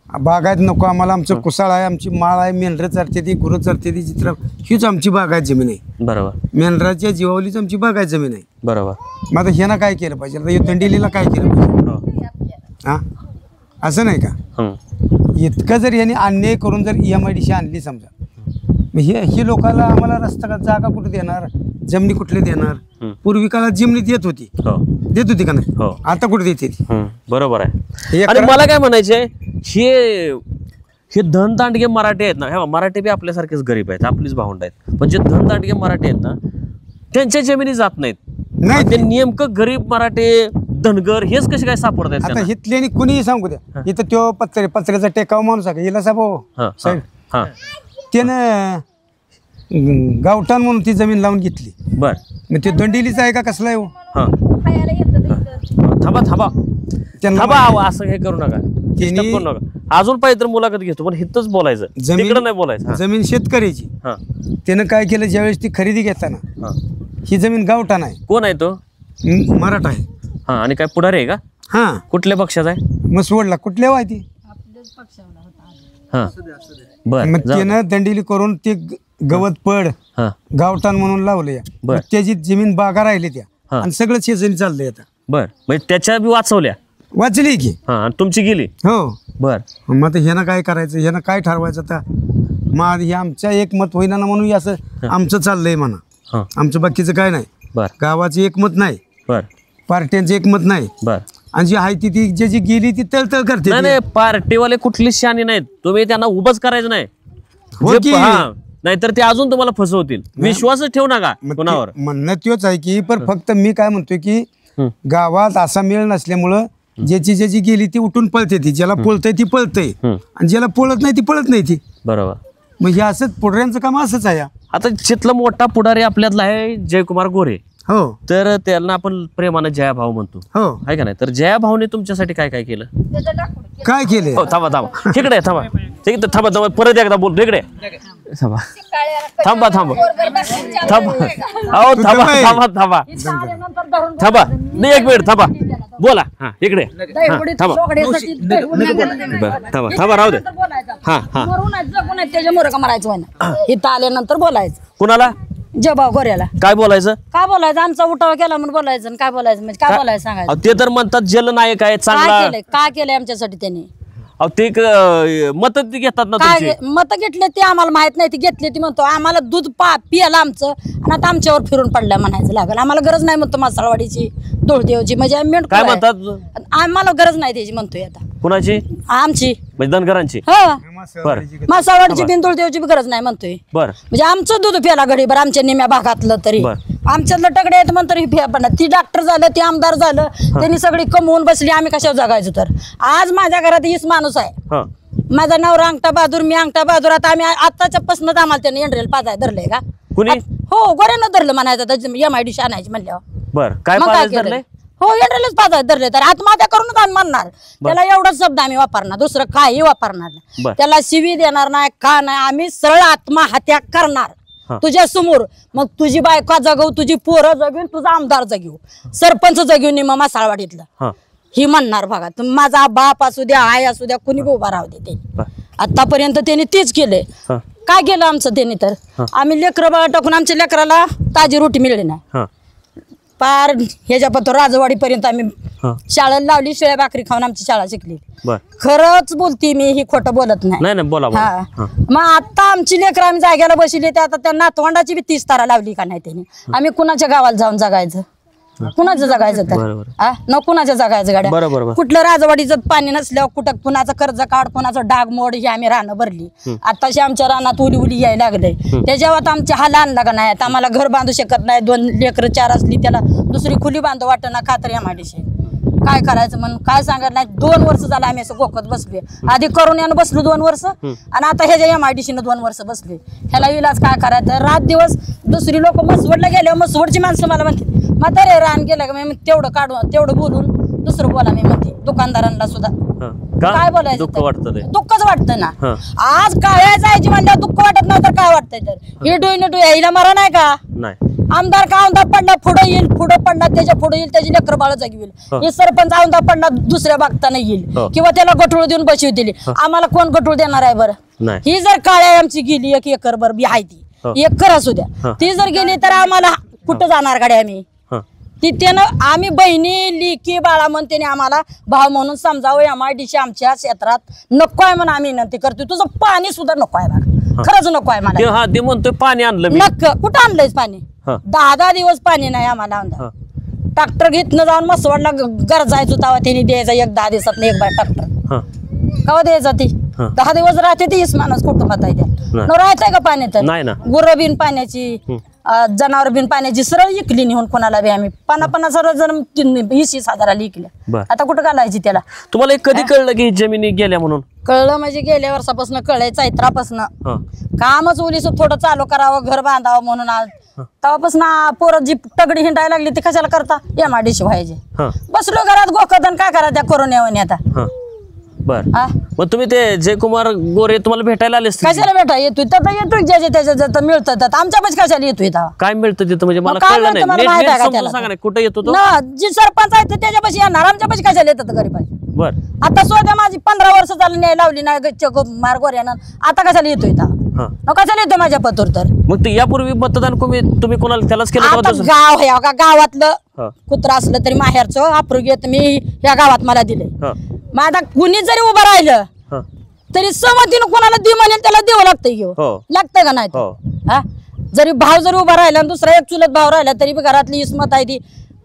बागायत नको आम्हाला. आमचं कुसाळ आहे, आमची माळ आहे, मेंढरं चरते ती, गुरं चरते ती, चित्र, हीच आमची बागायत जमीन आहे. बरोबर. मेंढराच्या जीवावलीच आमची बागायत जमीन आहे. बरोबर. मग आता ह्यानं काय केलं पाहिजे? आता दंडिलीला काय केलं पाहिजे? हा, असं नाही का? इतकं जर यांनी अन्याय करून जर MIDC आणली समजा, मग ही लोकांना आम्हाला रस्ता जागा कुठे देणार? जमिनी कुठले देणार? पूर्वी काळात जमिनी देत होती, देत होती का नाही? आता कुठे देते ती? बरोबर आहे. आणि मला काय म्हणायचंय, हे धनदांडगे मराठी आहेत ना, हे मराठी बी आपल्यासारखेच गरीब आहेत, आपलीच भावंड आहेत, पण जे धनदांडगे मराठी आहेत ना, त्यांच्या जमिनी जात नाहीत. ते नेमकं गरीब मराठी धनगर हेच कसे काय सापडत आहेत? आता हिथल्यानी कुणीही सांगू द्या, इथं तो पत्र्याचा टेकाव माणूस आहे, हिला साहेब त्यानं गावठाण म्हणून ती जमीन लावून घेतली. बर. मग ते दंडिलीच आहे का कसला आहे? थांबा असं हे करू नका. त्यांनी करू नका. अजून पाहिजे तर मुलाखत घेतो पण हिथंच बोलायचं, तिकडं नाही बोलायचं. जमीन शेतकऱ्याची. हा त्यानं काय केलं, ज्यावेळेस ती खरेदी घेताना हा. ही जमीन गावठाण आहे, कोण आहे तो? मराठा आहे. हा आणि काय पुढारी आहे का? हा कुठल्या पक्षाचा आहे? मसवडला कुठल्या वाय ती. हा बर मग त्यानं दंडिली करून ते गवत पड हा गावठाण म्हणून लावलं या. बर. मग त्याची जमीन बागा राहिली त्या हा. आणि सगळं शेजारी चाललंय आता. बर म्हणजे त्याच्या बी वाचवल्या. वाचली की. हा आणि तुमची गेली. हो. बर मग आता ह्यानं काय करायचं, ह्यानं काय ठरवायचं आता. मग हे आमच्या एक मत होईना ना म्हणून हे असं आमचं चाललंय म्हणा. हा आमचं बाकीचं काय नाही. बर गावाचं एकमत नाही, बर पार्ट्यांचं एकमत नाही. बर आणि जी आहे ती ज्याची गेली ती तळतळ करते. नाही नाही पार्टीवाले कुठली शानी नाहीत, तुम्ही त्यांना उभंच करायचं नाही. हो जे की? हा नाहीतर ते अजून तुम्हाला फसवतील. विश्वासच ठेवू नका मग कोणावर. ते म्हणणं त्योच आहे की, पण फक्त मी काय म्हणतोय की हं. गावात असा मेळ नसल्यामुळं ज्याची गेली ती उठून पळते, ती ज्याला पळतय ती पळतय हं. आणि ज्याला पळत नाही ती पळत नाही ती. बरोबर. मग हे असंच पुढऱ्यांचं काम असंच आहे. आता जिथला मोठा पुढारी आपल्यातला आहे जयकुमार गोरे, हो तर त्यांना आपण प्रेमानं जया भाऊ म्हणतो, हो. आहे का नाही? तर जया भाऊने तुमच्यासाठी काय काय केलं? काय केले? हो थांबा थांबा इकडे आहे, थांबा ठीक आहे, थांबा थांबा परत एकदा बोलतो इकडे थांबा थांबा थांबा थांबा अहो थांबा थांबा थांबा थांबा नाही एक मिनिट थांबा बोला. हा इकडे हा, थांबा बरं थांबा थांबा राहू दे. हा हा त्याच्या मोर का मारायचं इथं आल्यानंतर बोलायचं. कुणाला जबाब गोऱ्याला काय बोलायचं? काय बोलायचं, आमचा उठाव केला म्हणून बोलायचं. आणि काय बोलायचं म्हणजे काय बोलायचं सांगायचं. अहो, ते तर म्हणतात जलनायक आहे काय चांगला. केलंय, काय केलंय आमच्यासाठी त्यांनी. अहो ते मत घेतात ना तुमची. काय मत घेतले ते आम्हाला माहित नाही, ती घेतली ती म्हणतो आम्हाला दूध पियाला आमचं आणि आता आमच्यावर फिरून पडलं म्हणायचं लागलं. आम्हाला गरज नाही म्हणतो मासाळवाडीची धुळदेवची म्हणजे आम्ही मेंढपाळ काय आहे. म्हणतात? आम्हाला गरज नाही त्याची म्हणतोय आता कुणाची? आमची. म्हणजे धनगरांची. हो बर मासाळवाडीची बिन धुळदेवची बी गरज नाही म्हणतोय. बर म्हणजे आमचं दूध प्याला गडीभर आमच्या निम्या भागातलं तरी बर. आमच्यातलं टगडे आहेत म्हणतो फिया पण ती डॉक्टर झालं ती आमदार झालं त्यांनी सगळी कमवून बसली, आम्ही कशावर जगायचो. तर आज माझ्या घरात हीच माणूस आहे, हा माझा नवरा अंगठा बहादूर, मी अंगठा बहादूर. आता आम्ही आत्ताच्या पासूनच आम्हाला त्यांनी एंड्रेल पाजाय धरलंय का? कुणी? हो गोऱ्यानं धरलं म्हणायचं MIDC आणायची म्हणल्यावर. बर काय मग काय पाहायचं केलं? धरलंय? हो एंड्रेलच पाजाय धरले. तर आत्महत्या करूनच आम्ही म्हणणार. त्याला एवढाच शब्द आम्ही वापरणार, दुसरं काही वापरणार बर. नाही. त्याला शिवी देणार नाही का नाही. आम्ही सरळ आत्महत्या करणार हा. तुझ्या समोर. मग तुझी बायका जगव, तुझी पोरं जगवून, तुझा आमदार जगव, सरपंच जगवून निम मासाळवाडीतलं हा ही म्हणणार. बघा माझा बाप असू द्या, आई असू द्या, कुणी उभा राहू दे. ते बर. आतापर्यंत त्यांनी तेच केलंय. हा काय केलं आमचं त्यांनी? तर आम्ही लेकरं बाळ टाकून आमच्या लेकराला ताजी रोटी मिळली नाही. हा पार ह्याच्यापर्यंत राजवाडीपर्यंत आम्ही हा शाळेला लावली, शिळ्या भाकरी खाऊन आमची शाळा शिकली. बर खरंच बोलती मी, ही खोटं बोलत नाही. नाही नाही बोला बोला. हा हा मग आता आमची लेकरं आम्ही जाग्याला बसली, ते आता त्या नातवंडाची बी 30 तारा लावली का नाही त्यांनी. आम्ही कुणाच्या गावाला जाऊन जगायचं? कुणाचं जगायचं तर? बरोबर. हा न कुणाच्या जगायचं गाड्या? बरोबर बरोबर. कुठलं राजवाडीचं पाणी नसल्यावर कुठं कुणाचं कर्ज काढ, कुणाचं डाग मोड, ही आम्ही रानं भरली. आताशी आमच्या रानात उली उली यायला लागलंय. त्याच्यावर आमच्या हाल आणला का नाही. आता आम्हाला घर बांधू शकत नाही. 2 लेकरं 4 असली त्याला दुसरी खुली बांधू वाटना का तर MIDC काय करायचं म्हणून काय सांगत नाही. 2 वर्ष झालं आम्ही असं गोकत बसलोय. आधी करोनानं बसलो 2 वर्ष आणि आता ह्याच्या MIDC 2 वर्ष बसले. ह्याला इलाज काय करायचं? रात दिवस दुसरी लोक मसवडला गेल्यावर मसवडची माणसं मला म्हणते म्हातारे रान गेलं का? मी तेवढं काढून तेवढं बोलून दुसरं बोला मी म्हणते दुकानदारांना सुद्धा. हा. का? काय बोलायचं? दुःख वाटतं ते. दुःखच वाटतं ना. हा. आज काळ्या जायची म्हणल्यावर दुःख वाटत नाही तर काय वाटतंय? तर हे डोई हिला मरा नाही का? नाही आमदार का आमदार पडला पुढे येईल, पुढे पडला त्याच्या पुढे येईल, त्याची लेकर बाळ जगवेल. हे सरपंच आमदार पडला दुसऱ्या बागताना येईल हो. किंवा त्याला गटोळ देऊन बसवतील. आम्हाला कोण गटोळ देणार आहे बरं? नाही. ही जर काळ्या आमची गेली 1 एकर बर बी आहे ती हो. 1 एकर असू द्या, हा. ती जर गेली तर आम्हाला कुठं जाणार गाड्या? आम्ही हा ती त्यानं आम्ही बहिणी लिकी बाळा म्हणून त्याने आम्हाला भाव म्हणून समजावं. MIDC आमच्या क्षेत्रात नको आहे म्हणून आम्ही विनंती करतोय. तुझं पाणी सुद्धा नको आहे बघा, खरंच नको आहे मला. ते हा ते म्हणतोय पाणी आणलं मी. नक्क कुठं आणलंयच पाणी? हा. 10 दिवस पाणी नाही आम्हाला. हा ट्रॅक्टर घेतनं जाऊन मसवाडला गरजायचो तेव्हा त्यांनी द्यायचा 1-10 दिवसात 1 बार ट्रॅक्टर. हा कवा द्यायचा ती? हा. 10 दिवस राहते तीच माणूस कुटुंबात आहे त्या. नाही. राहतंय का पाणी? तर नाही ना. गुरं बिन पाण्याची, जनावर बिन पाण्याची सरळ इकली नेऊन कोणाला बी आम्ही 50 सरळ जण 20,000 इकल्या. बर. आता कुठं घालायची त्याला? तुम्हाला एक कधी कळलं की ही जमिनी गेल्या म्हणून? कळलं म्हणजे गेल्या वर्षापासून कळलंय, चैत्रापासून. हा कामच ओलीस थोडं चालू करावं, घर बांधावं म्हणून आज तेव्हापासून पोरं जी तगडी हिंडायला लागली ती कशाला करता? MIDC व्हायचे. हा बसलो घरात गोखदन काय करा त्या कोरोनावानी आता. हा बर हा मग तुम्ही ते जयकुमार गोरे तुम्हाला भेटायला आले असतील? कशाला भेटा येतोय तर येतोय ज्याच्या त्याच्या मिळतं तर आमच्या पैसे कशाला येतोय तेव्हा? काय मिळतं तिथं म्हणजे मला काय कळलं मिळतं नाही. मला माहित नीट आहे का समजून त्याला? सांगा ना कुठं येतो तो? ना जी सरपंच आहे तर त्याच्या पैसे येणार, आमच्या पैसे कशाला येतात गरीब पाहिजे? बर आता स्वतः माझी 15 वर्ष झाली न्याय लावली नाही मार्ग गोऱ्यानं, आता कशाला येतोय हा कशाला येतोय माझ्या पतोर तर? मग ते यापूर्वी मतदान तुम्ही कोणाला त्यालाच केलं आता होतं दुसरं? गाव आहे का गावातलं हा, कुत्रा असलं तरी माहेरचं अप्रूग येत मी या गावात मला दिले. हा, मग आता कुणी जरी उभं राहिलं हा. तरी सहमतीनं कोणाला दे म्हणेल त्याला देवं लागतंय घेऊ हो. लागतंय का नाही ते? हो. हा जरी भाव जरी उभा राहिला आणि दुसरा एक चुलत भाव राहिला तरी बी घरातली इसमत आहे ती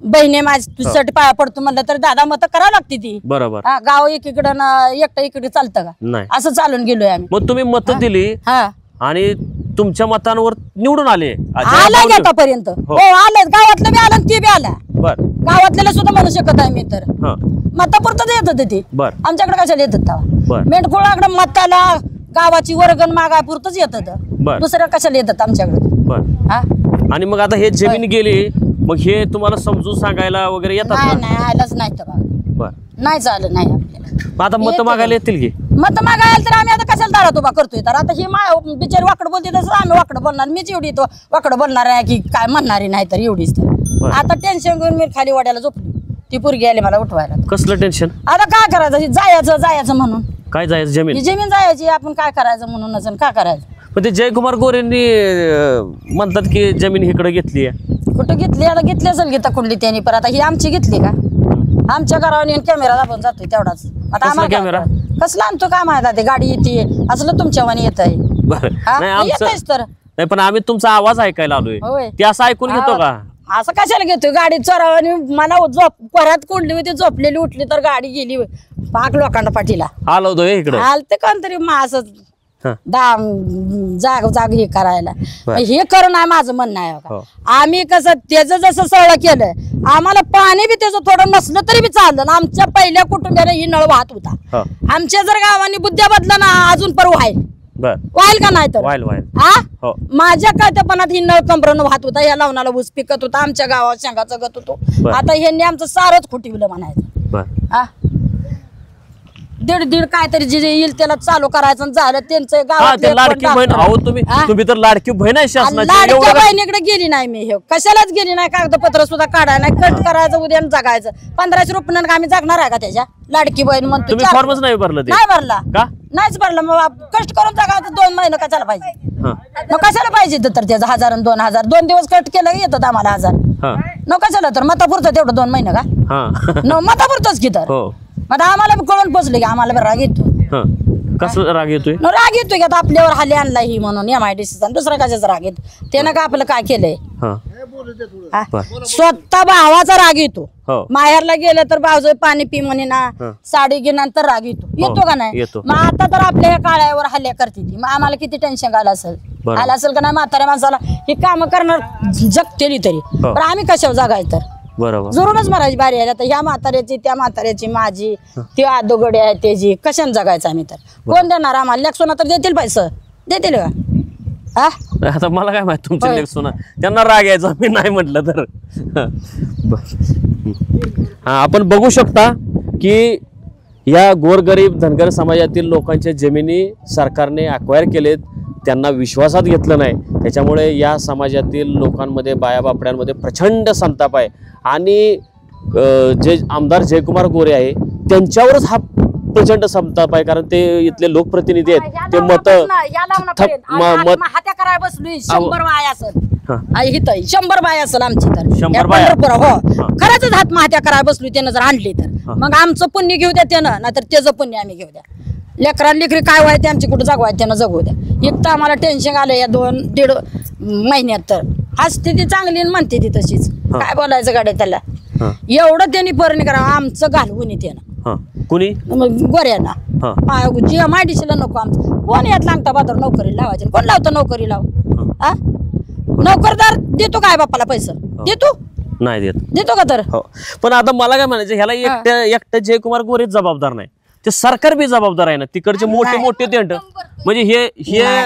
बहिणी माझी तुझ्यासाठी पाया पडतो म्हणलं तर दादा मत करावं लागते ती. बरोबर हा गाव एकीकडं एकटं इकडे चालतं का? नाही. असं चालून गेलोय आम्ही. मग तुम्ही मत दिली हा आणि तुमच्या मतांवर निवडून आले. आलाय की आतापर्यंत हो आलंय गावातलं बी आलं आणि ते बी आला. बर गावातल्याला सुद्धा म्हणू शकत आहे मी तर हा मतापुरतच येत होते ते बर आमच्याकडे कशाला येत बर. होता? मेंढखोळाकडे मताला गावाची वर्गण मागापुरतच येत बर. होतं, दुसऱ्या कशाला येतात आमच्याकडे? बर हा आणि मग आता हे जमीन गेली मग हे तुम्हाला समजून सांगायला वगैरे येतात नाही ना? नाही आलंच नाही तर बा. बर नाही झालं नाही आपल्याला मग आता मत येतं. मागायला येतील की? मत मागायला तर आम्ही आता कशाला दारात उभा करतोय? तर आता ही बिचारी वाकडं बोलते तसं आम्ही वाकडं बोलणार. मीच एवढी तो वाकडं बोलणार आहे की काय म्हणणारी नाही तर एवढीच तर. आता टेन्शन घेऊन मी खाली वाड्याला झोपली, ती पोरगी आली मला उठवायला. कसलं टेन्शन? आता काय करायचं? ही जायचं म्हणून काय जायचं जमीन? ही जमीन जायची आपण काय करायचं म्हणूनच आणि काय करायचं? पण ते जयकुमार गोरेंनी म्हणतात की जमीन इकडे घेतली आहे. कुठं घेतली? आता घेतली असेल गीता कुंडली त्यांनी, पण आता ही आमची घेतली का? आमच्या घरावर येऊन कॅमेरा दाबून जातोय तेवढाच. आता कसला कॅमेरा? कसला आणतो काय माहिती ते गाडी येते असलं तुमच्या वाणी येत आहे. बरं नाही आमचं येतच तर नाही पण आम्ही तुमचा आवाज ऐकायला आलोय. होय. ते असं ऐकून घेतो का? असं कशाला घेतोय? गाडी चोरावानी मला परत कोंडली होती, झोपलेली उठली तर गाडी गेली पाक लोकांना पाठीला. आलो होतो इकडे. आलते कोणतरी असं हा. जाग हे करायला. बर. हे करून नाही माझं म्हणणं आहे बघा. हो. आम्ही कसं त्याचं जसं सगळं केलं आम्हाला पाणी बी त्याचं थोडं नसलं तरी बी चाललं ना. आमच्या पहिल्या कुटुंबाला ही नळ वाहत होता. हो. आमच्या जर गावांनी बुद्ध्या बदला ना अजून पर बर व्हायल का नाही तर वाईल हा हो. माझ्या काळत्यापणात ही नळ कंबरनं वाहत होता. या लावणाला ऊस पिकत होता, आमच्या गावात शेंगा जगत होतो. बर. आता ह्यांनी आमचं सारच खुटिवलं म्हणायचं. बर हा दीड काहीतरी जे येईल त्याला चालू करायचं आणि झालं त्यांचं हा गावात ते लाडकी बहीण अहो तुम्ही तर लाडकी बहीण आहे शासनाची. लाडक्या एवढं बहिणीकडे गेली नाही मी. हे कशालाच गेली नाही. कागदपत्र सुद्धा काढाय नाही. कट करायचं उद्या आणि जगायचं. 1500 रुपयानं आम्ही जगणार आहे का त्याच्या? लाडकी बहीण म्हणतो तुम्ही चार- फॉर्मच नाही भरलं ते नाही भरला का? नाहीच भरला. मग कष्ट करून जगायचं 2 महिने कशाला पाहिजे? हा मग कशाला पाहिजे तर त्याचं 1000 आणि 2000 2 दिवस कट केलं की येतात आम्हाला 1000. हा न कशाला तर मतापुरतं तेवढं 2 महिने का? हा न मतापुरतंच की तर. हो मग आता आम्हाला बी कळून पोचले की आम्हाला बी राग येतो. हा कसं राग येतोय? न राग येतोय की आता आपल्यावर हाली आणला ही म्हणून MIDC दुसरा कशाचा राग येतो? त्यानं का आपलं काय केलंय? हा हा? बर. स्वतः भावाचा राग येतो. हो माहेरला गेलं तर भावजय पाणी पी म्हणे ना, हं. साडी घे नंतर राग येतो का नाही? येतो. मग आता तर आपल्या ह्या काळ्यावर हल्ल्या करते ती. मग आम्हाला किती टेन्शन आलं असेल? बरोबर. आलं असेल का नाही? म्हाताऱ्या माणसाला ही काम करणार जगतेली तरी पण आम्ही कशावर जगायचं तर? बरोबर जरूरच मराठी बारी आहे. आता ह्या म्हाताऱ्याची त्या म्हाताऱ्याची माझी ती आदोगडी आहे त्याची कशाने जगायचं आम्ही तर? कोण देणार आम्हाला? लेखसोना तर देतील पैसे देतील का? हा आता मला काय माहित तुमचे होय. लेख सुना त्यांना राग यायचा मी नाही म्हटलं तर. हा आपण बघू शकता की या गोरगरीब धनगर समाजातील लोकांच्या जमिनी सरकारने अक्वायर केलेत. त्यांना विश्वासात घेतलं नाही. त्याच्यामुळे या समाजातील लोकांमध्ये बायाबापड्यांमध्ये प्रचंड संताप आहे आणि जे आमदार जयकुमार गोरे आहे त्यांच्यावरच हा प्रचंड संताप आहे. कारण ते इथले लोकप्रतिनिधी आहेत. ते मत हात्या करायला बसलोय 100 बाय असेल. हिथं 100 बाय असेल आमची तर 100 या बाया? पंढरपूर हो खरंच हात मात्या करायला बसलोय त्यानं जर आणली तर. मग आमचं पुण्य घेऊ द्या त्यानं, नाहीतर त्याचं पुण्य आम्ही घेऊ द्या. लेकरां लेकरी काय व्हायचे आमची कुठं जगवाय त्यानं जगू द्या. एक तर आम्हाला टेन्शन आलं या 2-1.5 महिन्यात तर. हसते ती चांगली आणि म्हणते ती तशीच. काय बोलायचं गाड्या त्याला? एवढं त्यांनी परणी करावं आमचं घालवून त्यानं कुणी गोऱ्यांना MIDCला नको आमचं. कोण यात लागता बाजार नोकरी लावायची? कोण लावतं नोकरी लाव? हा नोकरदार देतो काय बापाला पैसे देतो नाही देतो का तर? हो पण आता मला काय म्हणायचं ह्याला एकट्या जयकुमार गोरेच जबाबदार नाही. ते सरकार बी जबाबदार आहे ना. तिकडचे मोठे मोठे देंड म्हणजे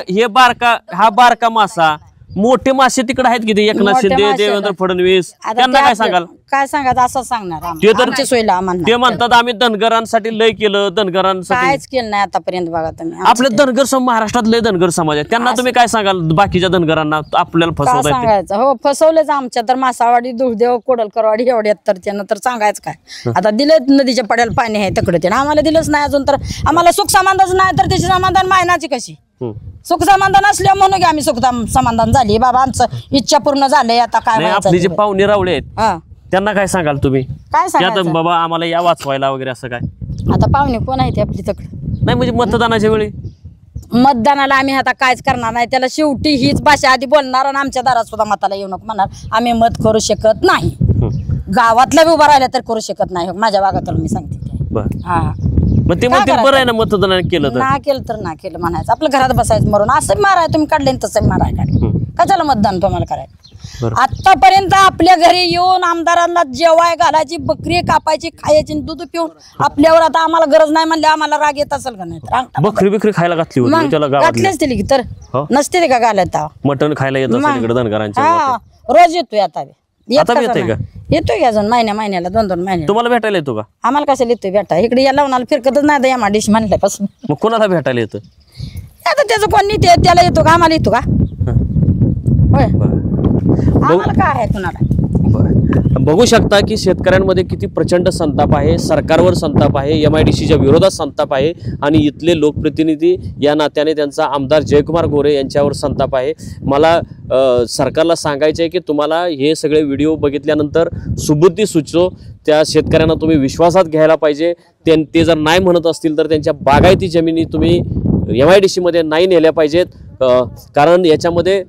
हे बारका मासा मोठे मासे तिकडे आहेत किती एकनाथ मोठे शिंदे मासे देवेंद्र आहेत. फडणवीस आता त्यांना ते काय आपलं- सांगाल काय सांगायचं असं सांगणार ते तर आमच्या सोयीला आम्हाला ते म्हणतात आम्ही धनगरांसाठी लय केलं धनगरांसाठी कायच केलं नाही आतापर्यंत बघा तुम्ही आपले धनगर महाराष्ट्रात लय धनगर समाज आहे त्यांना तुम्ही काय सांगाल बाकीच्या धनगरांना आपल्याला काय फसवताय ते? सांगायचं हो फसवलेच आमच्या तर मासावाडी दुधदेव कोडलकरवाडी एवढ्यात तर त्यानं तर सांगायचं काय आता दिले नदीच्या पड्याला पाणी आहे तिकडे त्यानं आम्हाला दिलंच नाही अजून तर आम्हाला सुख समाधानच नाही तर त्याची समाधान मायनाची कशी हम्म. सुख समाधान असल्या म्हणून की आम्ही सुख समाधान झाली बाबा आमचं इच्छा पूर्ण झालंय आता काय नाही व्हायचं आपली जे ते. पाहुणे रावळे आहेत हा त्यांना काय सांगाल तुम्ही काय की आता सांगायचं बाबा आम्हाला या वाचवायला वगैरे असं काय आता पाहुणे कोण आहे ते आपली तिकडे नाही म्हणजे मतदानाच्या वेळी मतदानाला आम्ही आता कायच करणार नाही त्याला शेवटी हीच भाषा आधी बोलणार आणि आमच्या दारात सुद्धा मताला येऊ नको म्हणणार आम्ही मत करू शकत नाही गावातला बी उभा राहिला तर करू शकत नाही माझ्या भागातून मी सांगते ते. बर हा मग ते म्हणतील बरं आहे ना मतदान केलं तर ना केलं तर ना केलं म्हणायचं आपलं घरात बसायचं मरून असं माराय तुम्ही काढले आणि तसं माराय काढले कशाला मतदान तुम्हाला करायचं बरं. आतापर्यंत आपल्या घरी येऊन आमदारांना जेवाय घालायची बकरी कापायची खायची आणि दूध पिऊन आपल्यावर आता आम्हाला गरज नाही म्हणले आम्हाला राग येत असेल का नाही तर अंगठा बकरी बिकरी खायला घातली होती मग त्याला गावातली घातलीच दिली की तर हो. नसते ते का घालत तेव्हा? मटण खायला येत असेल मग. इकडे धनगरांच्या हा गावात. रोज येतोय आता बी. येत आता बी कसा येतोय नाही? येतोय की अजून महिन्याला 2-2 महिने तुम्हाला भेटायला येतो का आम्हाला कशाला येतोय बेटा इकडे या लावून फिरकतच नाही या डिश म्हणल्यापासून मग कोणाला भेटायला येतं आता त्याचं कोण नाही ते त्याला येतो का आम्हाला येतो का होय आम्हाला काय आहे कुणाला बरं. बघू शकता की शेतकऱ्यांमध्ये किती प्रचंड संताप आहे सरकारवर संताप आहे MIDCच्या विरोधात संताप आहे आणि इथले लोकप्रतिनिधी या नात्याने त्यांचा आमदार जयकुमार गोरे यांच्यावर संताप आहे मला सरकारला सांगायचं आहे की तुम्हाला हे सगळे व्हिडिओ बघितल्यानंतर सुबुद्धी सुचो त्या शेतकऱ्यांना तुम्ही विश्वासात घ्यायला पाहिजे ते जर नाही म्हणत असतील तर त्यांच्या बागायती जमिनी तुम्ही MIDCमध्ये नाही नेल्या पाहिजेत कारण याच्यामध्ये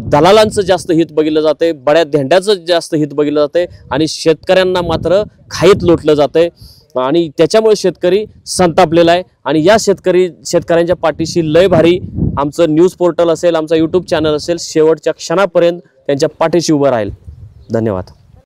दलालांचं जास्त हित बघितलं जातंय बड्या धेंड्याचं जास्त हित बघितलं जातंय आणि शेतकऱ्यांना मात्र खाईत लोटलं जातंय आणि त्याच्यामुळे शेतकरी संतापलेला आहे आणि या शेतकऱ्यांच्या पाठीशी लय भारी आमचं न्यूज पोर्टल असेल आमचा YouTube चॅनल असेल शेवटच्या क्षणापर्यंत त्यांच्या पाठीशी उभं राहील धन्यवाद